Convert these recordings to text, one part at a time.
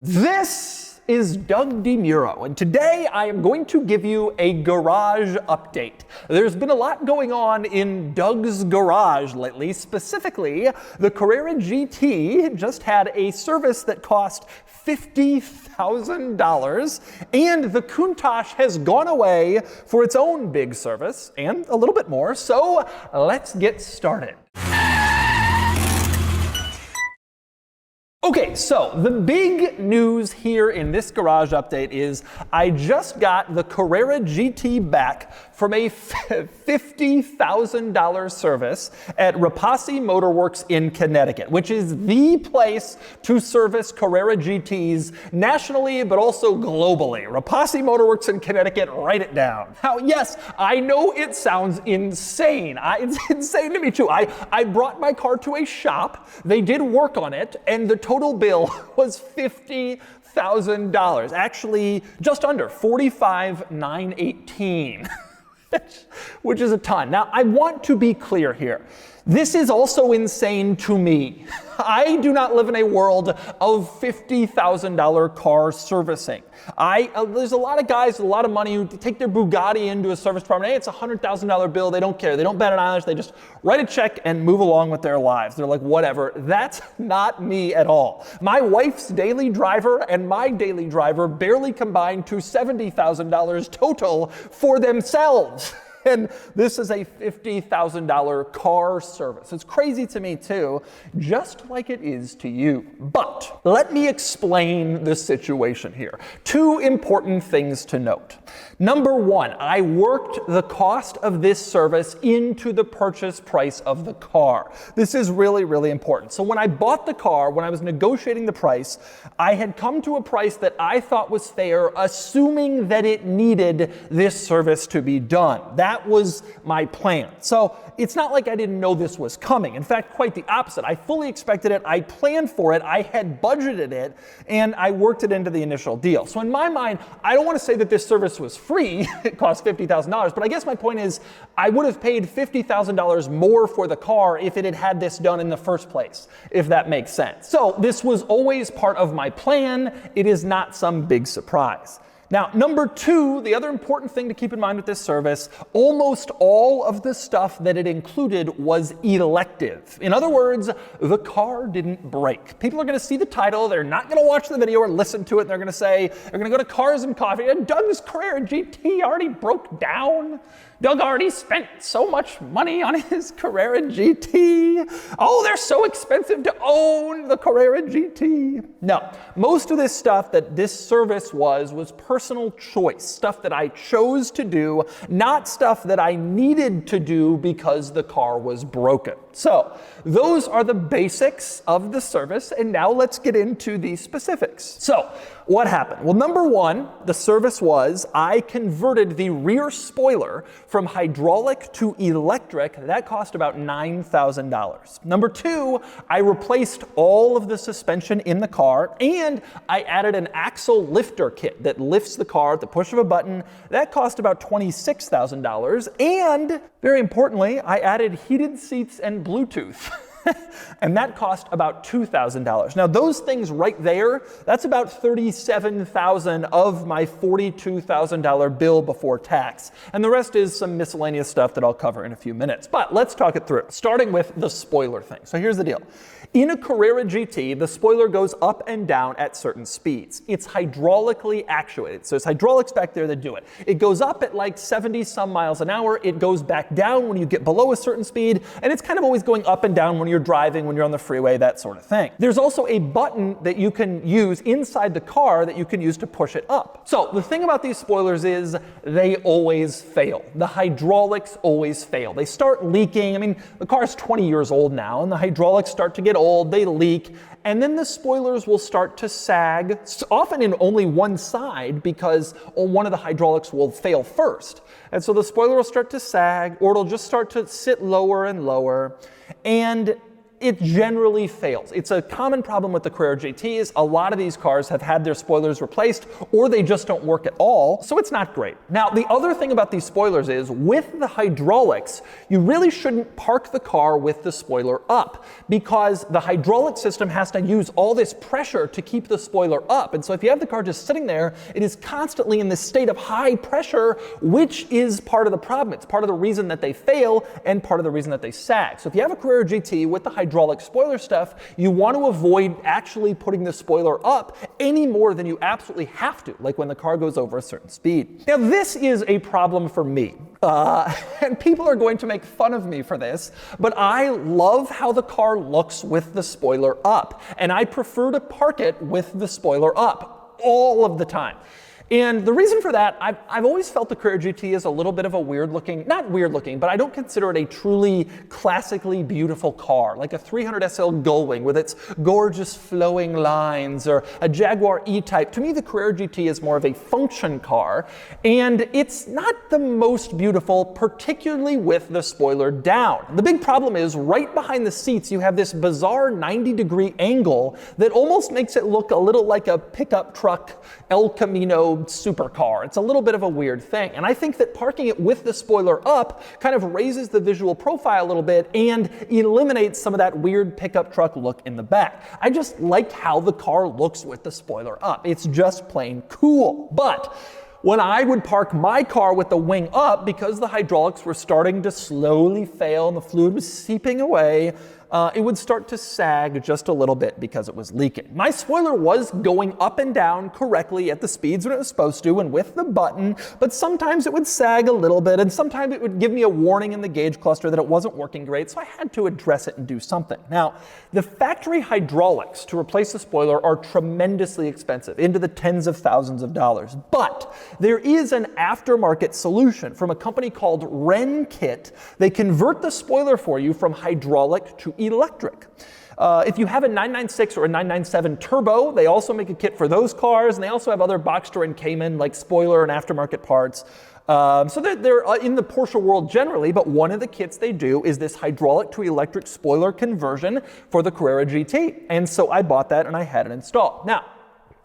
This is Doug DeMuro, and today I am going to give you a garage update. There's been a lot going on in Doug's garage lately. Specifically, the Carrera GT just had a service that cost $50,000, and the Countach has gone away for its own big service, and a little bit more, so let's get started. Okay, so the big news here in this garage update is I just got the Carrera GT back from a $50,000 service at Rapasi Motorworks in Connecticut, which is the place to service Carrera GTs nationally, but also globally. Rapasi Motorworks in Connecticut, write it down. Now, yes, I know it sounds insane. It's insane to me too. I brought my car to a shop, they did work on it, and the total bill was $50,000. Actually, just under $45,918, which is a ton. Now, I want to be clear here. This is also insane to me. I do not live in a world of $50,000 car servicing. There's a lot of guys with a lot of money who take their Bugatti into a service department. Hey, it's a $100,000 bill. They don't care. They don't bat an eyelash. They just write a check and move along with their lives. They're like, whatever. That's not me at all. My wife's daily driver and my daily driver barely combined to $70,000 total for themselves. And this is a $50,000 car service. It's crazy to me too, just like it is to you. But let me explain the situation here. Two important things to note. Number one, I worked the cost of this service into the purchase price of the car. This is really, really important. So when I bought the car, when I was negotiating the price, I had come to a price that I thought was fair, assuming that it needed this service to be done. That was my plan. So it's not like I didn't know this was coming. In fact, quite the opposite. I fully expected it. I planned for it. I had budgeted it, and I worked it into the initial deal. So in my mind, I don't want to say that this service was free. It cost $50,000, but I guess my point is I would have paid $50,000 more for the car if it had had this done in the first place, if that makes sense. So this was always part of my plan. It is not some big surprise. Now, number two, the other important thing to keep in mind with this service, almost all of the stuff that it included was elective. In other words, the car didn't break. People are going to see the title, they're not going to watch the video or listen to it, and they're going to say, they're going to go to Cars and Coffee, and Doug's Carrera GT already broke down. Doug already spent so much money on his Carrera GT. Oh, they're so expensive to own the Carrera GT. No, most of this stuff that this service was personal choice, stuff that I chose to do, not stuff that I needed to do because the car was broken. So those are the basics of the service, and now let's get into the specifics. So what happened? Well, number one, the service was I converted the rear spoiler from hydraulic to electric. That cost about $9,000. Number two, I replaced all of the suspension in the car, and I added an axle lifter kit that lifts the car at the push of a button. That cost about $26,000. And very importantly, I added heated seats and Bluetooth. And that cost about $2,000. Now those things right there, that's about $37,000 of my $42,000 bill before tax. And the rest is some miscellaneous stuff that I'll cover in a few minutes. But let's talk it through, starting with the spoiler thing. So here's the deal. In a Carrera GT, the spoiler goes up and down at certain speeds. It's hydraulically actuated. So it's hydraulics back there that do it. It goes up at like 70 some miles an hour. It goes back down when you get below a certain speed. And it's kind of always going up and down when you're driving, when you're on the freeway, that sort of thing. There's also a button that you can use inside the car that you can use to push it up. So the thing about these spoilers is they always fail. The hydraulics always fail. They start leaking. I mean, the car's 20 years old now, and the hydraulics start to get old, they leak, and then the spoilers will start to sag, often in only one side because one of the hydraulics will fail first. And so the spoiler will start to sag, or it'll just start to sit lower and lower. And it generally fails. It's a common problem with the Carrera GTs. A lot of these cars have had their spoilers replaced, or they just don't work at all, so it's not great. Now, the other thing about these spoilers is, with the hydraulics, you really shouldn't park the car with the spoiler up, because the hydraulic system has to use all this pressure to keep the spoiler up. And so if you have the car just sitting there, it is constantly in this state of high pressure, which is part of the problem. It's part of the reason that they fail and part of the reason that they sag. So if you have a Carrera GT with the hydraulic spoiler stuff, you want to avoid actually putting the spoiler up any more than you absolutely have to, like when the car goes over a certain speed. Now, this is a problem for me. And people are going to make fun of me for this, but I love how the car looks with the spoiler up, and I prefer to park it with the spoiler up all of the time. And the reason for that, I've always felt the Carrera GT is a little bit of a weird looking, not weird looking, but I don't consider it a truly classically beautiful car, like a 300 SL Gullwing with its gorgeous flowing lines, or a Jaguar E-Type. To me, the Carrera GT is more of a function car, and it's not the most beautiful, particularly with the spoiler down. The big problem is, right behind the seats, you have this bizarre 90-degree angle that almost makes it look a little like a pickup truck El Camino supercar. It's a little bit of a weird thing. And I think that parking it with the spoiler up kind of raises the visual profile a little bit and eliminates some of that weird pickup truck look in the back. I just like how the car looks with the spoiler up. It's just plain cool. But when I would park my car with the wing up, because the hydraulics were starting to slowly fail and the fluid was seeping away, it would start to sag just a little bit because it was leaking. My spoiler was going up and down correctly at the speeds when it was supposed to and with the button, but sometimes it would sag a little bit, and sometimes it would give me a warning in the gauge cluster that it wasn't working great, so I had to address it and do something. Now, the factory hydraulics to replace the spoiler are tremendously expensive, into the tens of thousands of dollars, but there is an aftermarket solution from a company called RenKit. They convert the spoiler for you from hydraulic to electric. If you have a 996 or a 997 turbo, they also make a kit for those cars, and they also have other Boxster and Cayman like spoiler and aftermarket parts. So they're in the Porsche world generally, but one of the kits they do is this hydraulic to electric spoiler conversion for the Carrera GT. And so I bought that and I had it installed. Now,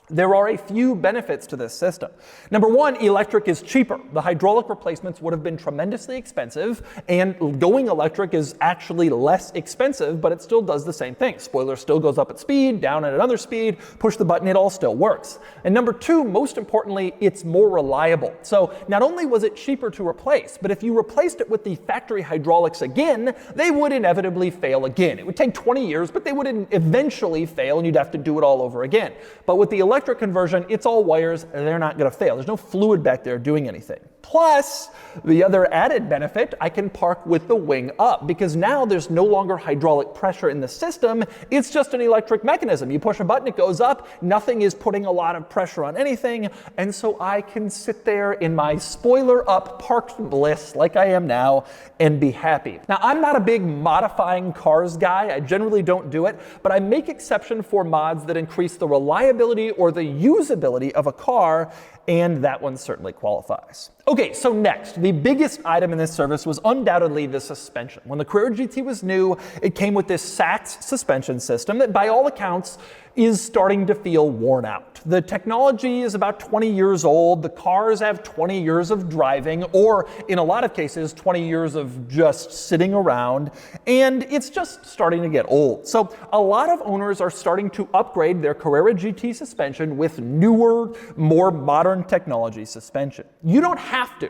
there are a few benefits to this system. Number one, electric is cheaper. The hydraulic replacements would have been tremendously expensive, and going electric is actually less expensive, but it still does the same thing. Spoiler still goes up at speed, down at another speed, push the button, it all still works. And number two, most importantly, it's more reliable. So not only was it cheaper to replace, but if you replaced it with the factory hydraulics again, they would inevitably fail again. It would take 20 years, but they would eventually fail, and you'd have to do it all over again. But with the electric conversion, it's all wires, and they're not going to fail. There's no fluid back there doing anything. Plus, the other added benefit, I can park with the wing up, because now there's no longer hydraulic pressure in the system. It's just an electric mechanism. You push a button, it goes up. Nothing is putting a lot of pressure on anything. And so I can sit there in my spoiler up parked bliss like I am now and be happy. Now, I'm not a big modifying cars guy. I generally don't do it, but I make exception for mods that increase the reliability or the usability of a car, and that one certainly qualifies. Okay, so next, the biggest item in this service was undoubtedly the suspension. When the Carrera GT was new, it came with this Sachs suspension system that, by all accounts, is starting to feel worn out. The technology is about 20 years old. The cars have 20 years of driving, or in a lot of cases, 20 years of just sitting around, and it's just starting to get old. So a lot of owners are starting to upgrade their Carrera GT suspension with newer, more modern technology suspension. You don't have to.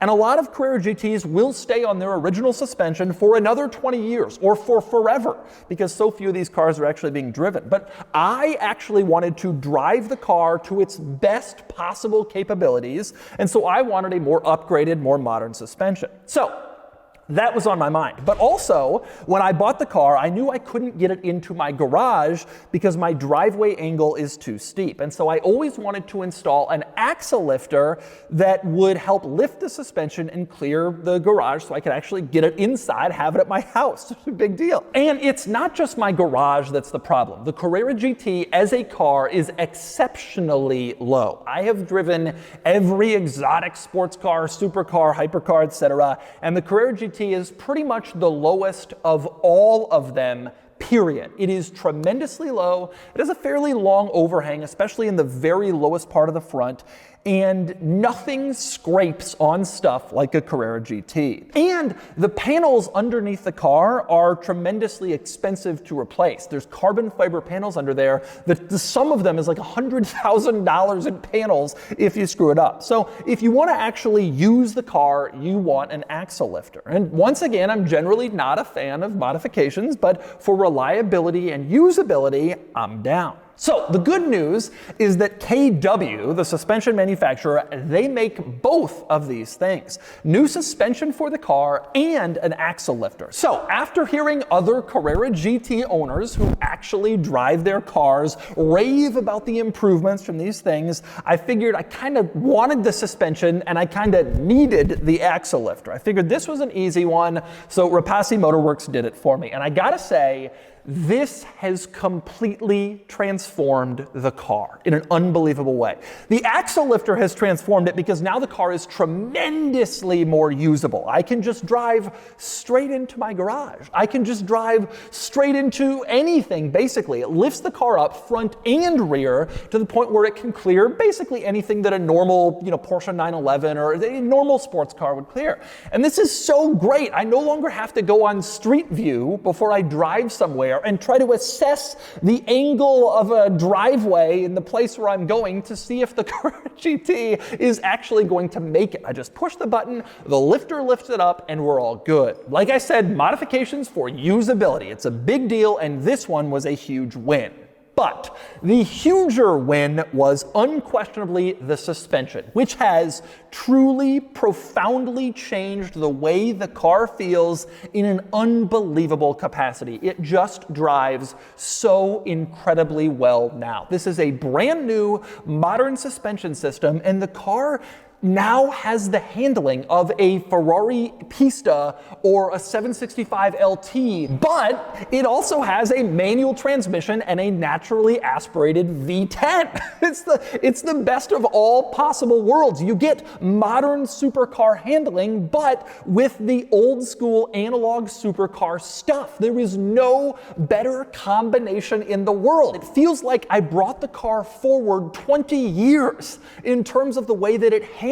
And a lot of Carrera GTs will stay on their original suspension for another 20 years or for forever, because so few of these cars are actually being driven. But I actually wanted to drive the car to its best possible capabilities, and so I wanted a more upgraded, more modern suspension. So that was on my mind. But also, when I bought the car, I knew I couldn't get it into my garage because my driveway angle is too steep. And so I always wanted to install an axle lifter that would help lift the suspension and clear the garage so I could actually get it inside, have it at my house. It's a big deal. And it's not just my garage that's the problem. The Carrera GT as a car is exceptionally low. I have driven every exotic sports car, supercar, hypercar, etc., and the Carrera GT is pretty much the lowest of all of them, period. It is tremendously low. It has a fairly long overhang, especially in the very lowest part of the front, and nothing scrapes on stuff like a Carrera GT. And the panels underneath the car are tremendously expensive to replace. There's carbon fiber panels under there. The sum of them is like $100,000 in panels if you screw it up. So if you want to actually use the car, you want an axle lifter. And once again, I'm generally not a fan of modifications, but for reliability and usability, I'm down. So the good news is that KW, the suspension manufacturer, they make both of these things. New suspension for the car and an axle lifter. So after hearing other Carrera GT owners who actually drive their cars rave about the improvements from these things, I figured I kind of wanted the suspension and I kind of needed the axle lifter. I figured this was an easy one, so Rapasi Motorworks did it for me. And I gotta say, this has completely transformed the car in an unbelievable way. The axle lifter has transformed it because now the car is tremendously more usable. I can just drive straight into my garage. I can just drive straight into anything, basically. It lifts the car up front and rear to the point where it can clear basically anything that a normal, Porsche 911 or a normal sports car would clear. And this is so great. I no longer have to go on Street View before I drive somewhere and try to assess the angle of a driveway in the place where I'm going to see if the Carrera GT is actually going to make it. I just push the button, the lifter lifts it up, and we're all good. Like I said, modifications for usability. It's a big deal, and this one was a huge win. But the huger win was unquestionably the suspension, which has truly, profoundly changed the way the car feels in an unbelievable capacity. It just drives so incredibly well now. This is a brand new, modern suspension system, and the car now has the handling of a Ferrari Pista or a 765 LT, but it also has a manual transmission and a naturally aspirated V10. It's the best of all possible worlds. You get modern supercar handling, but with the old school analog supercar stuff. There is no better combination in the world. It feels like I brought the car forward 20 years in terms of the way that it handles,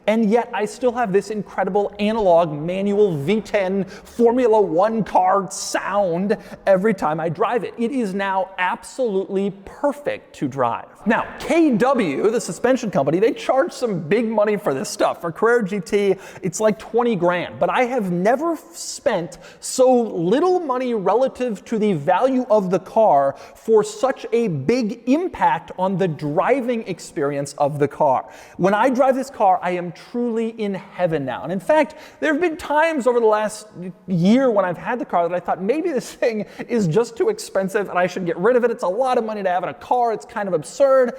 and yet I still have this incredible analog manual V10 Formula One car sound every time I drive it. It is now absolutely perfect to drive. Now, KW, the suspension company, they charge some big money for this stuff. For Carrera GT, it's like 20 grand, but I have never spent so little money relative to the value of the car for such a big impact on the driving experience of the car. When I drive this car, I am truly in heaven now. And in fact, there have been times over the last year when I've had the car that I thought maybe this thing is just too expensive and I should get rid of it. It's a lot of money to have in a car. It's kind of absurd.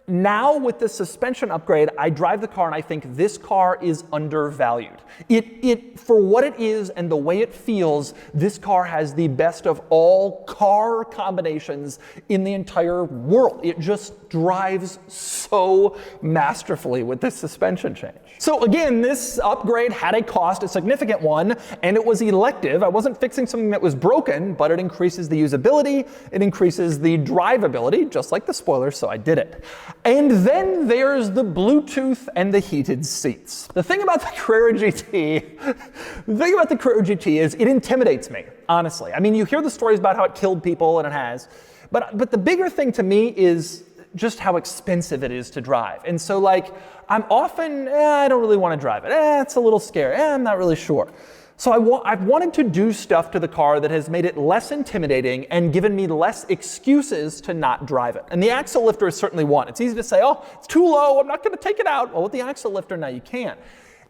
Now with the suspension upgrade, I drive the car and I think this car is undervalued. It for what it is and the way it feels, this car has the best of all car combinations in the entire world. It just drives so masterfully with this suspension change. So again, this upgrade had a cost, a significant one, and it was elective. I wasn't fixing something that was broken, but it increases the usability, it increases the drivability, just like the spoilers, so I did it. And then there's the Bluetooth and the heated seats. The thing about the Carrera GT is it intimidates me, honestly. I mean, you hear the stories about how it killed people, and it has, but the bigger thing to me is just how expensive it is to drive. And so like, I'm often, I don't really want to drive it. It's a little scary. I'm not really sure. So I've wanted to do stuff to the car that has made it less intimidating and given me less excuses to not drive it. And the axle lifter is certainly one. It's easy to say, oh, it's too low, I'm not going to take it out. Well, with the axle lifter, now you can.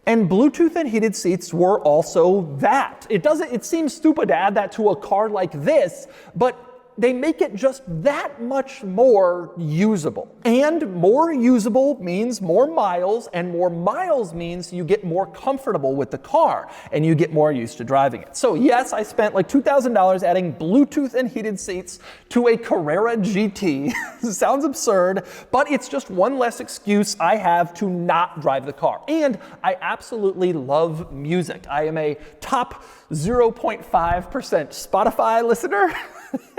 And Bluetooth and heated seats were also that. It seems stupid to add that to a car like this, but they make it just that much more usable. And more usable means more miles, and more miles means you get more comfortable with the car and you get more used to driving it. So yes, I spent like $2,000 adding Bluetooth and heated seats to a Carrera GT. Sounds absurd, but it's just one less excuse I have to not drive the car. And I absolutely love music. I am a top 0.5% Spotify listener.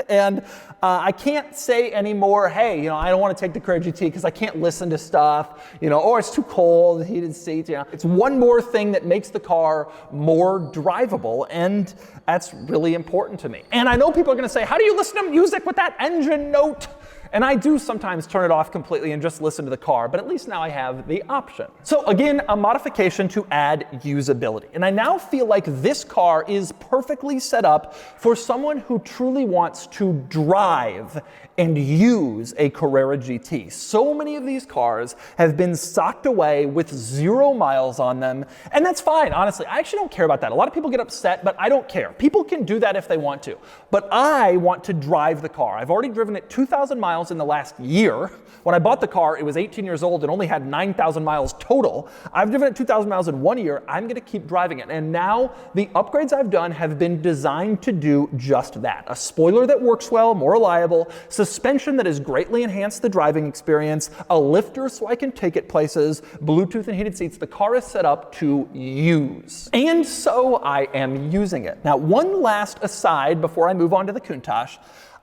And I can't say anymore, hey, I don't want to take the Carrera GT because I can't listen to stuff, or it's too cold, heated seats. It's one more thing that makes the car more drivable, and that's really important to me. And I know people are going to say, how do you listen to music with that engine note? And I do sometimes turn it off completely and just listen to the car, but at least now I have the option. So again, a modification to add usability. And I now feel like this car is perfectly set up for someone who truly wants to drive and use a Carrera GT. So many of these cars have been socked away with 0 miles on them, and that's fine, honestly. I actually don't care about that. A lot of people get upset, but I don't care. People can do that if they want to, but I want to drive the car. I've already driven it 2,000 miles in the last year. When I bought the car, it was 18 years old and only had 9,000 miles total. I've driven it 2,000 miles in 1 year. I'm gonna keep driving it. And now the upgrades I've done have been designed to do just that. A spoiler that works well, more reliable, suspension that has greatly enhanced the driving experience, a lifter so I can take it places, Bluetooth and heated seats. The car is set up to use. And so I am using it. Now, one last aside before I move on to the Countach.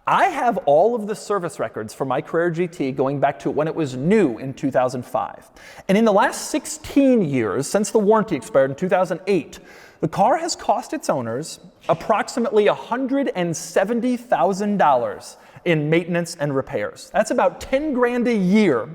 I have all of the service records for my Carrera GT going back to when it was new in 2005. And in the last 16 years, since the warranty expired in 2008, the car has cost its owners approximately $170,000 in maintenance and repairs. That's about 10 grand a year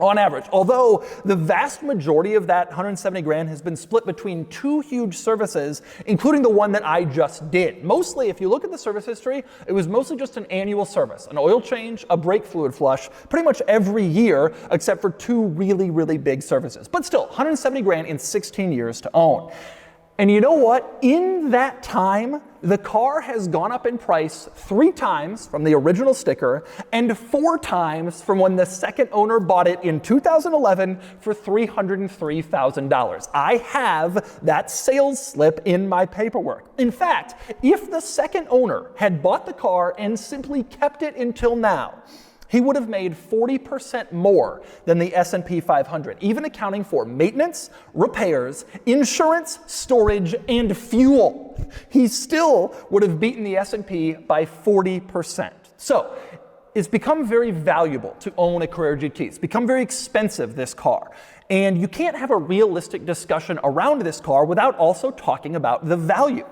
on average, although the vast majority of that 170 grand has been split between 2 huge services, including the one that I just did. Mostly, if you look at the service history, it was mostly just an annual service, an oil change, a brake fluid flush, pretty much every year, except for 2 really, really big services. But still, 170 grand in 16 years to own. And you know what? In that time, the car has gone up in price 3 times from the original sticker and 4 times from when the second owner bought it in 2011 for $303,000. I have that sales slip in my paperwork. In fact, if the second owner had bought the car and simply kept it until now, he would have made 40% more than the S&P 500, even accounting for maintenance, repairs, insurance, storage, and fuel. He still would have beaten the S&P by 40%. So it's become very valuable to own a Carrera GT. It's become very expensive, this car. And you can't have a realistic discussion around this car without also talking about the value.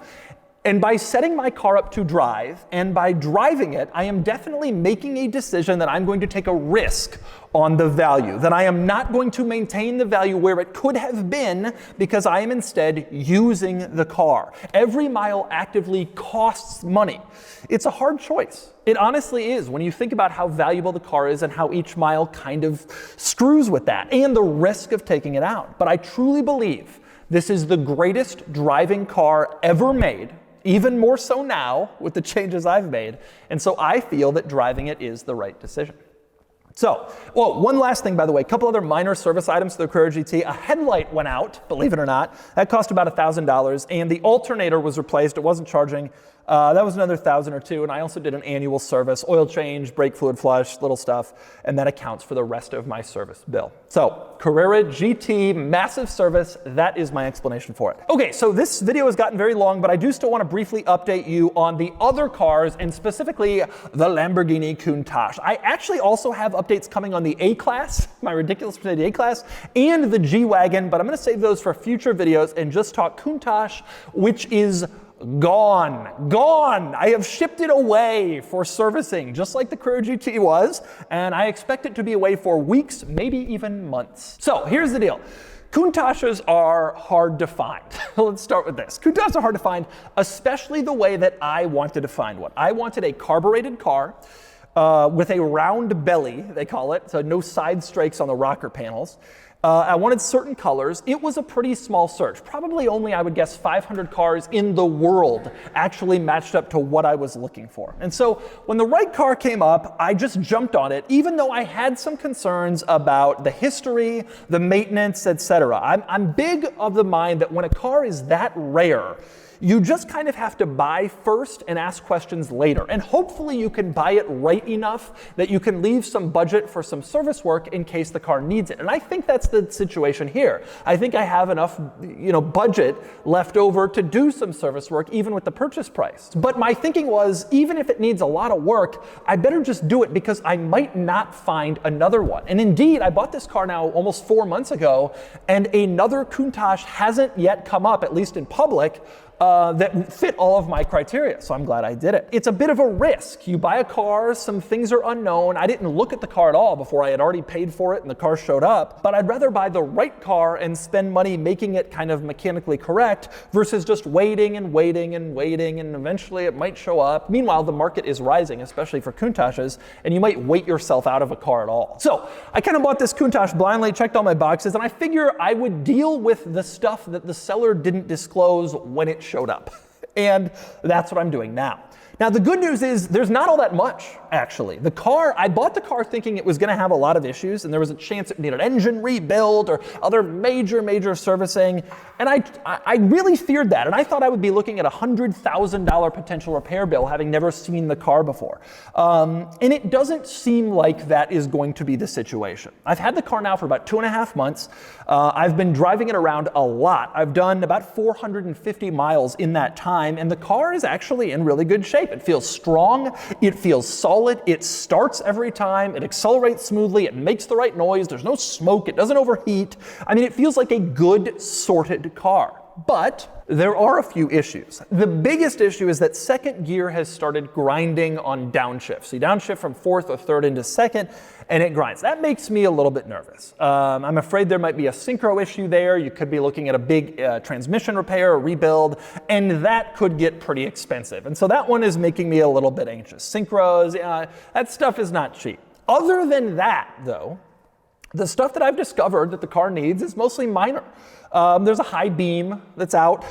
And by setting my car up to drive, and by driving it, I am definitely making a decision that I'm going to take a risk on the value, that I am not going to maintain the value where it could have been because I am instead using the car. Every mile actively costs money. It's a hard choice. It honestly is when you think about how valuable the car is and how each mile kind of screws with that and the risk of taking it out. But I truly believe this is the greatest driving car ever made. Even more so now with the changes I've made. And so I feel that driving it is the right decision. So, well, one last thing, by the way, a couple other minor service items to the Carrera GT. A headlight went out, believe it or not. That cost about $1,000, and the alternator was replaced. It wasn't charging. That was another $1,000 or $2,000, and I also did an annual service, oil change, brake fluid flush, little stuff, and that accounts for the rest of my service bill. So, Carrera GT, massive service, that is my explanation for it. Okay, so this video has gotten very long, but I do still want to briefly update you on the other cars, and specifically the Lamborghini Countach. I actually also have updates coming on the A-Class, my ridiculous Mercedes A-Class, and the G-Wagon, but I'm going to save those for future videos and just talk Countach, which is gone. I have shipped it away for servicing, just like the Carrera GT was, and I expect it to be away for weeks, maybe even months. So here's the deal. Countachs are hard to find. Let's start with this. Countachs are hard to find, especially the way that I wanted to find one. I wanted a carbureted car with a round belly, they call it, so no side strakes on the rocker panels. I wanted certain colors. It was a pretty small search. Probably only, I would guess, 500 cars in the world actually matched up to what I was looking for. And so when the right car came up, I just jumped on it, even though I had some concerns about the history, the maintenance, etc. I'm big of the mind that when a car is that rare, you just kind of have to buy first and ask questions later. And hopefully you can buy it right enough that you can leave some budget for some service work in case the car needs it. And I think that's the situation here. I think I have enough, budget left over to do some service work even with the purchase price. But my thinking was, even if it needs a lot of work, I better just do it because I might not find another one. And indeed, I bought this car now almost 4 months ago, and another Countach hasn't yet come up, at least in public, that fit all of my criteria, so I'm glad I did it. It's a bit of a risk. You buy a car, some things are unknown. I didn't look at the car at all before I had already paid for it and the car showed up, but I'd rather buy the right car and spend money making it kind of mechanically correct versus just waiting and waiting and waiting, and eventually it might show up. Meanwhile, the market is rising, especially for Countaches, and you might wait yourself out of a car at all. So I kind of bought this Countach blindly, checked all my boxes, and I figure I would deal with the stuff that the seller didn't disclose when it showed up. And that's what I'm doing now. Now, the good news is there's not all that much, actually. I bought the car thinking it was going to have a lot of issues, and there was a chance it needed engine rebuild or other major servicing. And I really feared that. And I thought I would be looking at a $100,000 potential repair bill, having never seen the car before. And it doesn't seem like that is going to be the situation. I've had the car now for about 2.5 months. I've been driving it around a lot. I've done about 450 miles in that time, and the car is actually in really good shape. It feels strong, it feels solid, it starts every time, it accelerates smoothly, it makes the right noise, there's no smoke, it doesn't overheat. I mean, it feels like a good, sorted car. But there are a few issues. The biggest issue is that second gear has started grinding on downshift. So you downshift from fourth or third into second, and it grinds. That makes me a little bit nervous. I'm afraid there might be a synchro issue there. You could be looking at a big transmission repair or rebuild, and that could get pretty expensive. And so that one is making me a little bit anxious. Synchros, that stuff is not cheap. Other than that, though, the stuff that I've discovered that the car needs is mostly minor. There's a high beam that's out.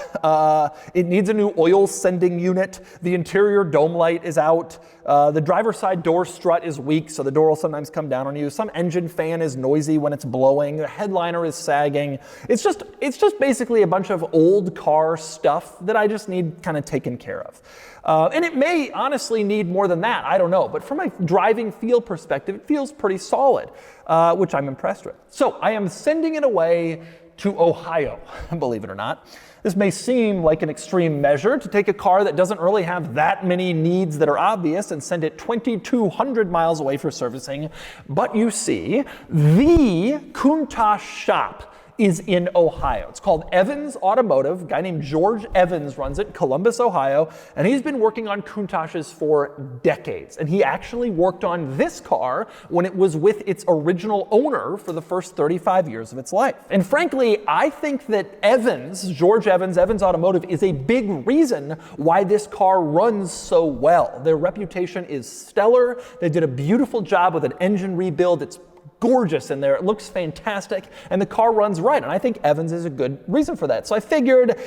It needs a new oil sending unit. The interior dome light is out. The driver's side door strut is weak, so the door will sometimes come down on you. Some engine fan is noisy when it's blowing. The headliner is sagging. It's just basically a bunch of old car stuff that I just need kind of taken care of. And it may honestly need more than that. I don't know. But from a driving feel perspective, it feels pretty solid, which I'm impressed with. So I am sending it away to Ohio, believe it or not. This may seem like an extreme measure to take a car that doesn't really have that many needs that are obvious and send it 2,200 miles away for servicing. But you see, the Countach shop is in Ohio. It's called Evans Automotive. A guy named George Evans runs it in Columbus, Ohio, and he's been working on Countaches for decades. And he actually worked on this car when it was with its original owner for the first 35 years of its life. And frankly, I think that George Evans Automotive is a big reason why this car runs so well. Their reputation is stellar. They did a beautiful job with an engine rebuild. It's gorgeous in there. It looks fantastic, and the car runs right. And I think Evans is a good reason for that. So I figured,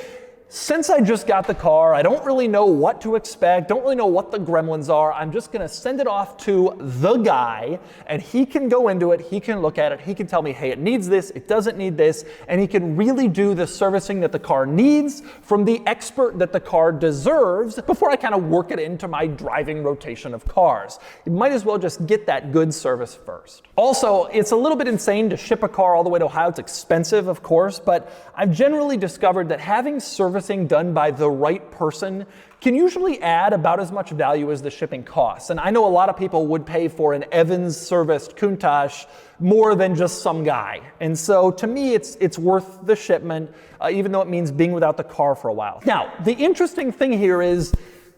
since I just got the car, I don't really know what to expect, don't really know what the gremlins are. I'm just going to send it off to the guy, and he can go into it, he can look at it, he can tell me, hey, it needs this, it doesn't need this, and he can really do the servicing that the car needs from the expert that the car deserves before I kind of work it into my driving rotation of cars. You might as well just get that good service first. Also, it's a little bit insane to ship a car all the way to Ohio. It's expensive, of course, but I've generally discovered that having service done by the right person can usually add about as much value as the shipping costs. And I know a lot of people would pay for an Evans serviced Countach more than just some guy. And so to me, it's worth the shipment, even though it means being without the car for a while. Now, the interesting thing here is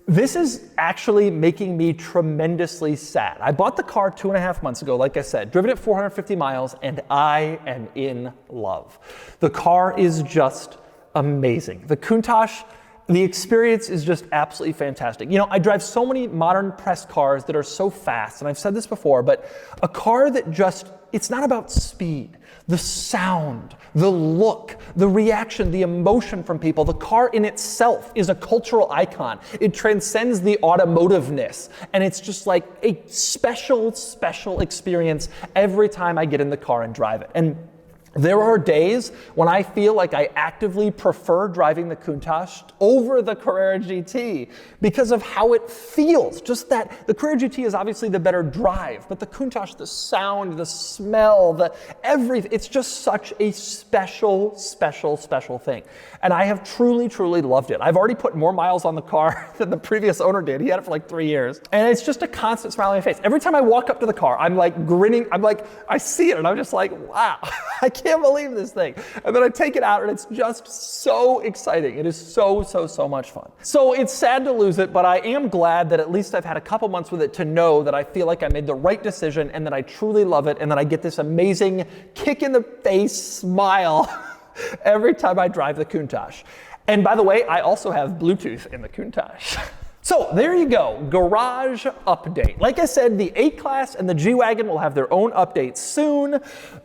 this is actually making me tremendously sad. I bought the car 2.5 months ago, like I said, driven it 450 miles, and I am in love. The car is just amazing. The Countach The experience is just absolutely fantastic. You know, I drive so many modern press cars that are so fast, and I've said this before, but a car that just, it's not about speed. The sound, the look, the reaction, the emotion from people. The car in itself is a cultural icon. It transcends the automotiveness, and it's just like a special, special experience every time I get in the car and drive it. And there are days when I feel like I actively prefer driving the Countach over the Carrera GT because of how it feels. Just that the Carrera GT is obviously the better drive, but the Countach, the sound, the smell, it's just such a special, special, special thing. And I have truly, truly loved it. I've already put more miles on the car than the previous owner did. He had it for like 3 years. And it's just a constant smile on my face. Every time I walk up to the car, I'm like grinning. I'm like, I see it and I'm just like, wow, I can't believe this thing. And then I take it out and it's just so exciting. It is so, so, so much fun. So it's sad to lose it, but I am glad that at least I've had a couple months with it to know that I feel like I made the right decision and that I truly love it and that I get this amazing kick in the face smile every time I drive the Countach. And by the way, I also have Bluetooth in the Countach. So there you go, garage update. Like I said, the A-Class and the G-Wagon will have their own updates soon.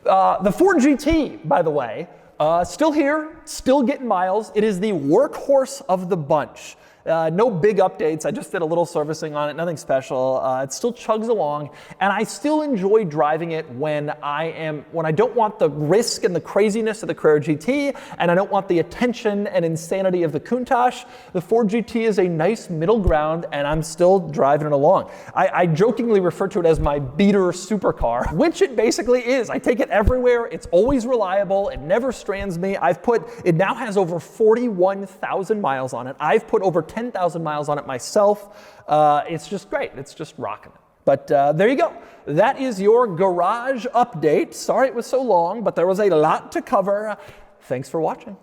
The Ford GT, by the way, still here, still getting miles. It is the workhorse of the bunch. No big updates. I just did a little servicing on it, nothing special. It still chugs along, and I still enjoy driving it when I don't want the risk and the craziness of the Carrera GT, and I don't want the attention and insanity of the Countach. The Ford GT is a nice middle ground, and I'm still driving it along. I jokingly refer to it as my beater supercar, which it basically is. I take it everywhere. It's always reliable. It never strands me. It now has over 41,000 miles on it. I've put over 10,000 miles on it myself. It's just great. It's just rocking it. But there you go. That is your garage update. Sorry it was so long, but there was a lot to cover. Thanks for watching.